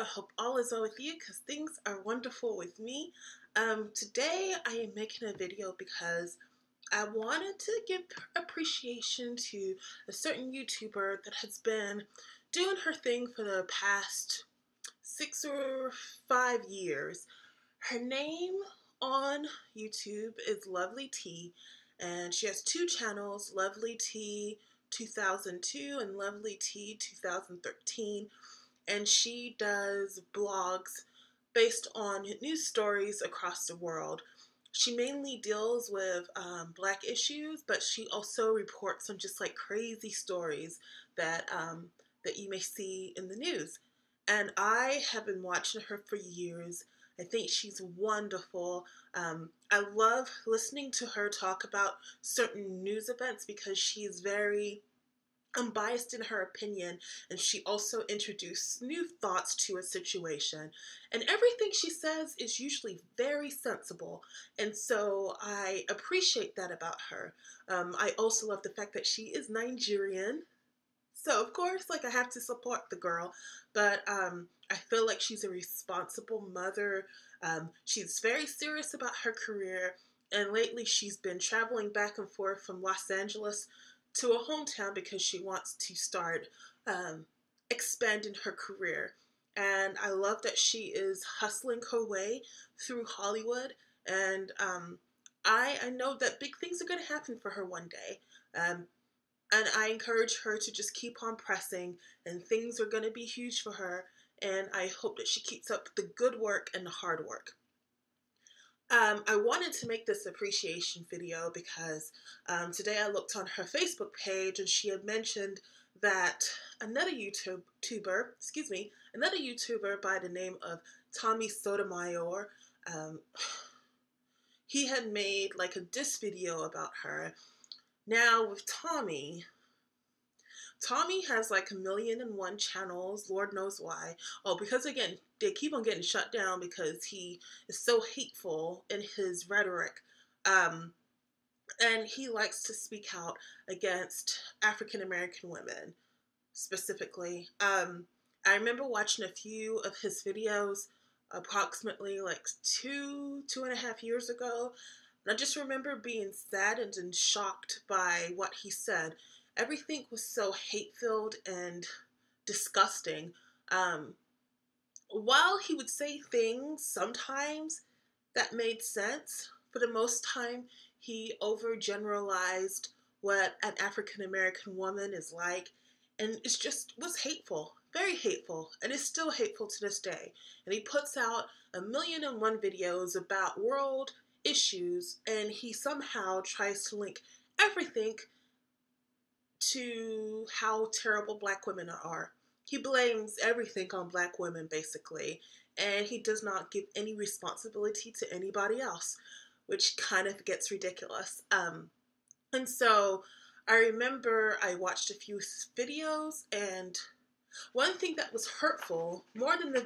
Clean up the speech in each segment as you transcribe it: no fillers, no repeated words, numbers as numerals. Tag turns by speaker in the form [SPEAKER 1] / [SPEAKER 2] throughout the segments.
[SPEAKER 1] I hope all is well with you because things are wonderful with me. Today I am making a video because I wanted to give appreciation to a certain YouTuber that has been doing her thing for the past 6 or 5 years. Her name on YouTube is LovelyTi, and she has two channels, LovelyTi 2002 and LovelyTi 2013. And she does blogs based on news stories across the world. She mainly deals with Black issues, but she also reports on just like crazy stories that that you may see in the news. And I have been watching her for years. I think she's wonderful. I love listening to her talk about certain news events because she's very unbiased in her opinion, and she also introduced new thoughts to a situation, and everything she says is usually very sensible, and so I appreciate that about her. I also love the fact that she is Nigerian, so of course like I have to support the girl, but I feel like she's a responsible mother. She's very serious about her career, and lately she's been traveling back and forth from Los Angeles to a hometown because she wants to start expanding her career. And I love that she is hustling her way through Hollywood. And I know that big things are going to happen for her one day. And I encourage her to just keep on pressing, and things are going to be huge for her. And I hope that she keeps up the good work and the hard work. I wanted to make this appreciation video because today I looked on her Facebook page and she had mentioned that another YouTuber by the name of Tommy Sotomayor, he had made like a diss video about her. Now with Tommy has like 1,000,001 channels, Lord knows why. Oh, because again, they keep on getting shut down because he is so hateful in his rhetoric. And he likes to speak out against African American women, specifically. I remember watching a few of his videos approximately like 2.5 years ago. And I just remember being saddened and shocked by what he said. Everything was so hate-filled and disgusting. While he would say things sometimes that made sense, for the most time he overgeneralized what an African American woman is like, and it just was hateful, very hateful, and is still hateful to this day. And he puts out 1,000,001 videos about world issues, and he somehow tries to link everything to how terrible Black women are. He blames everything on Black women, basically, and he does not give any responsibility to anybody else, which kind of gets ridiculous. And so I remember I watched a few videos, and one thing that was hurtful, more than the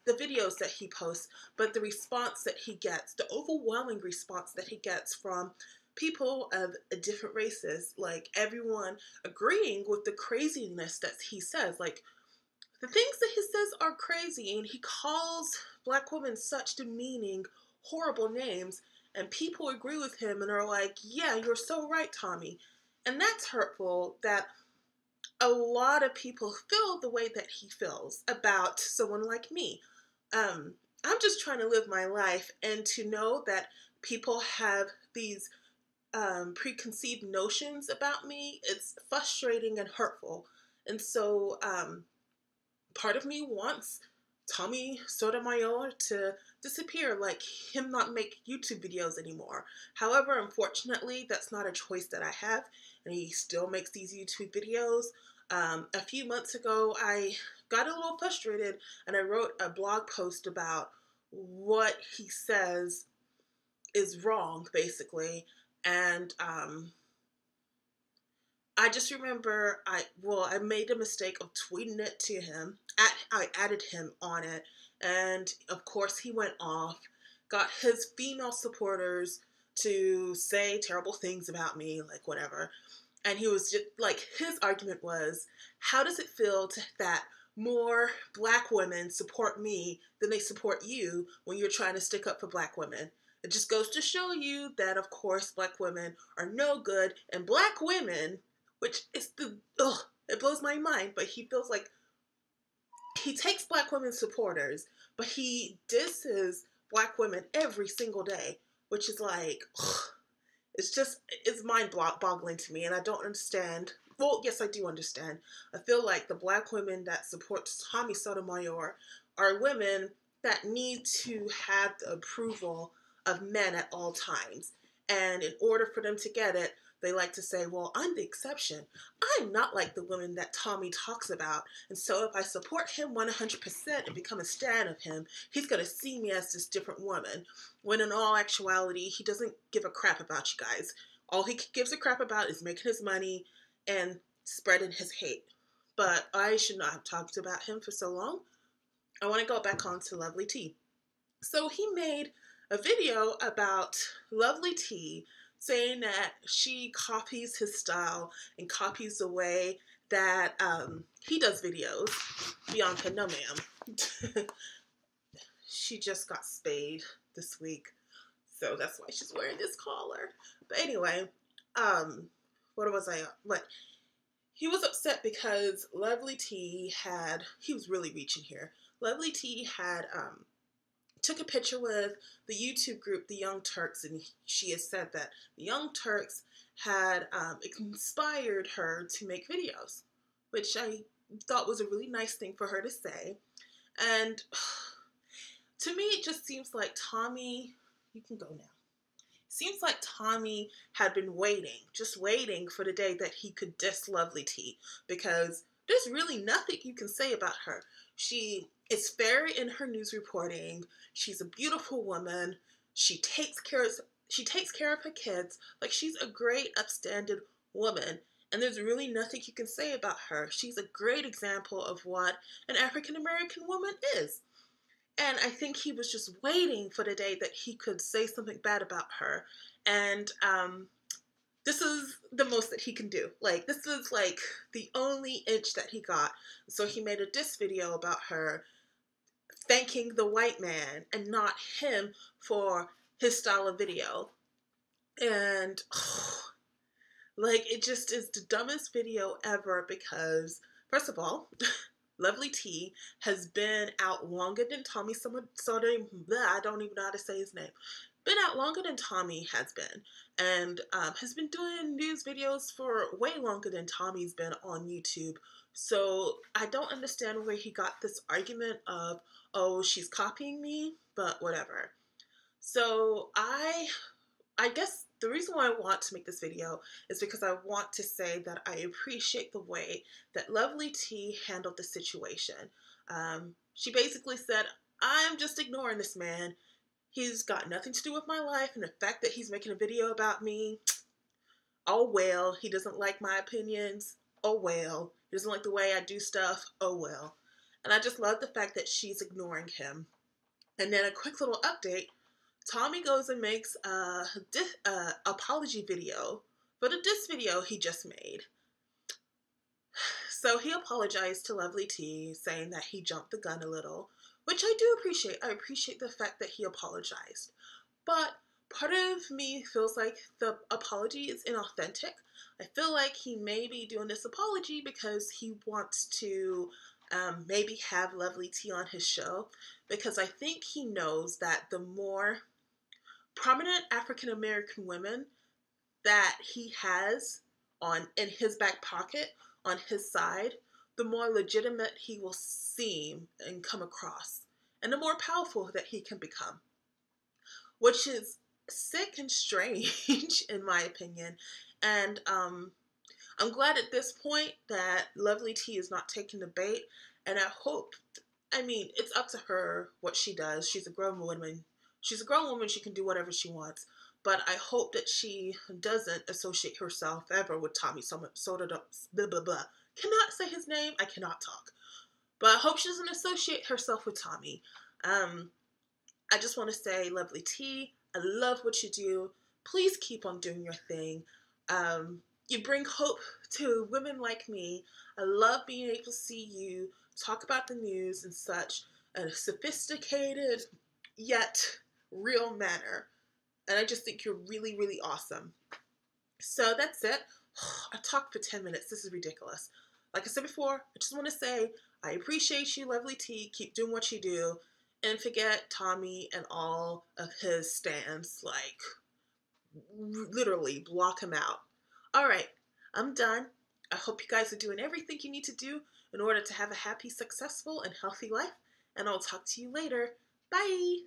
[SPEAKER 1] videos that he posts, but the response that he gets, the overwhelming response that he gets from people of different races, like everyone agreeing with the craziness that he says. Like, the things that he says are crazy, and he calls Black women such demeaning, horrible names, and people agree with him and are like, yeah, you're so right, Tommy. And that's hurtful, that a lot of people feel the way that he feels about someone like me. I'm just trying to live my life, and to know that people have these preconceived notions about me, it's frustrating and hurtful. And so part of me wants Tommy Sotomayor to disappear, like him not make YouTube videos anymore. However, unfortunately, that's not a choice that I have, and he still makes these YouTube videos. A few months ago, I got a little frustrated, and I wrote a blog post about what he says is wrong, basically. And I just remember I made a mistake of tweeting it to him. I added him on it, and of course he went off, got his female supporters to say terrible things about me, like whatever. And he was just like, his argument was, how does it feel that more black women support me than they support you when you're trying to stick up for black women. It just goes to show you that, of course, black women are no good, and black women, which is it blows my mind, but he feels like he takes black women supporters, but he disses black women every single day, which is like, it's mind-boggling to me, and I don't understand. Well, yes, I do understand. I feel like the black women that support Tommy Sotomayor are women that need to have the approval of men at all times. And in order for them to get it, they like to say, well, I'm the exception. I'm not like the women that Tommy talks about. And so if I support him 100% and become a stan of him, he's going to see me as this different woman. When in all actuality, he doesn't give a crap about you guys. All he gives a crap about is making his money and spreading his hate. But I should not have talked about him for so long. I want to go back on to LovelyTi. So he made a video about LovelyTi saying that she copies his style and copies the way that he does videos. Bianca, no ma'am. She just got spayed this week, so that's why she's wearing this collar. But anyway, what was I? What? He was upset because LovelyTi he was really reaching here. LovelyTi had took a picture with the YouTube group, the Young Turks, and she has said that the Young Turks had inspired her to make videos, which I thought was a really nice thing for her to say. And to me, it just seems like Tommy, you can go now. Seems like Tommy had been just waiting for the day that he could diss LovelyTi, because there's really nothing you can say about her. She is fair in her news reporting. She's a beautiful woman. She takes care of her kids. Like, she's a great, upstanding woman. And there's really nothing you can say about her. She's a great example of what an African American woman is. And I think he was just waiting for the day that he could say something bad about her. And this is the most that he can do. Like, this was like the only inch that he got. So he made a diss video about her, thanking the white man and not him for his style of video. And like, it just is the dumbest video ever, because first of all, LovelyTi has been out longer than Tommy Sotomayor. I don't even know how to say his name. Been out longer than Tommy has been, and has been doing news videos for way longer than Tommy's been on YouTube. So I don't understand where he got this argument of, oh, she's copying me, but whatever. So I guess the reason why I want to make this video is because I want to say that I appreciate the way that LovelyTi handled the situation. She basically said, I'm just ignoring this man. He's got nothing to do with my life, and the fact that he's making a video about me, oh well. He doesn't like my opinions, oh well. He doesn't like the way I do stuff, oh well. And I just love the fact that she's ignoring him. And then a quick little update. Tommy goes and makes a apology video for the diss video he just made. So he apologized to LovelyTi, saying that he jumped the gun a little, which I do appreciate. I appreciate the fact that he apologized. But part of me feels like the apology is inauthentic. I feel like he may be doing this apology because he wants to maybe have LovelyTi on his show, because I think he knows that the more prominent African American women that he has in his back pocket, on his side, the more legitimate he will seem and come across, and the more powerful that he can become, which is sick and strange in my opinion. And I'm glad at this point that LovelyTi is not taking the bait, and I mean, it's up to her what she does. She's a grown woman. She can do whatever she wants. But I hope that she doesn't associate herself ever with Tommy Sotomayor. Blah, blah, blah. Cannot say his name. I cannot talk. But I hope she doesn't associate herself with Tommy. I just want to say, LovelyTi, I love what you do. Please keep on doing your thing. You bring hope to women like me. I love being able to see you talk about the news and such in a sophisticated yet real manner. And I just think you're really, really awesome. So that's it. I talked for 10 minutes. This is ridiculous. Like I said before, I just want to say I appreciate you, LovelyTi. Keep doing what you do. And forget Tommy and all of his stands. Like, literally, block him out. All right, I'm done. I hope you guys are doing everything you need to do in order to have a happy, successful, and healthy life. And I'll talk to you later. Bye.